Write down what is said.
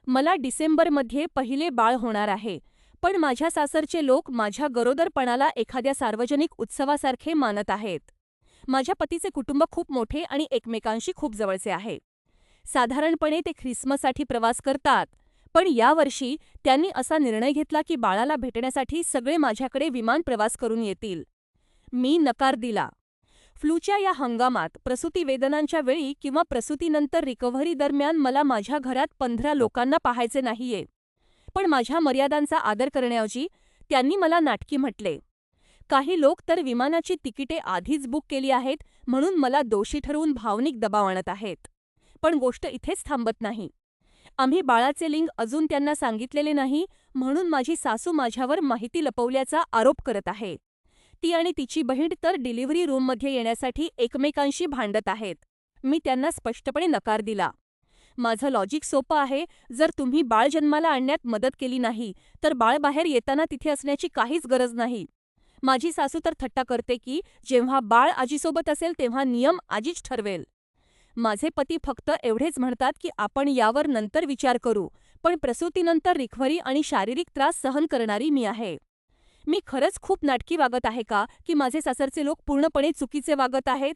मला डिसेंबरमध्ये पहिले बाळ होणार आहे, पण माझ्या सासरचे लोक माझ्या गरोदरपणाला एखाद्या सार्वजनिक उत्सवासारखे मानत आहेत. माझ्या पतीचे कुटुंब खूप मोठे आणि एकमेकांशी खूप जवळचे आहे. साधारणपणे ते ख्रिसमससाठी प्रवास करतात, पण यावर्षी त्यांनी असा निर्णय घेतला की बाळाला भेटण्यासाठी सगळे माझ्याकडे विमान प्रवास करून येतील. मी नकार दिला. फ्लूच्या या हंगामात प्रसूतिवेदनांच्या वेळी किंवा प्रसूतीनंतर रिकव्हरी दरम्यान मला माझ्या घरात 15 लोकांना पाहायचे नाहीये. पण माझ्या मर्यादांचा आदर करण्याऐवजी त्यांनी मला नाटकी म्हटले. काही लोक तर विमानाची तिकिटे आधीच बुक केली आहेत म्हणून मला दोषी ठरवून भावनिक दबाव आणत आहेत. पण गोष्ट इथेच थांबत नाही. आम्ही बाळाचे लिंग अजून त्यांना सांगितलेले नाही म्हणून माझी सासू माझ्यावर माहिती लपवल्याचा आरोप करत आहे. ती आणि तिची बहीण तर डिलिव्हरी रूममध्ये येण्यासाठी एकमेकांशी भांडत आहेत. मी त्यांना स्पष्टपणे नकार दिला. माझं लॉजिक सोपं आहे, जर तुम्ही बाळ जन्माला आणण्यात मदत केली नाही, तर बाळ बाहेर येताना तिथे असण्याची काहीच गरज नाही. माझी सासू तर थट्टा करते की जेव्हा बाळ आजीसोबत असेल तेव्हा नियम आजीच ठरवेल. माझे पती फक्त एवढेच म्हणतात की आपण यावर नंतर विचार करू, पण प्रसूतीनंतर रिकव्हरी आणि शारीरिक त्रास सहन करणारी मी आहे. मी खरंच खूप नाटकी वागत आहे का की माझे सासरचे लोक पूर्णपणे चुकीचे वागत आहेत?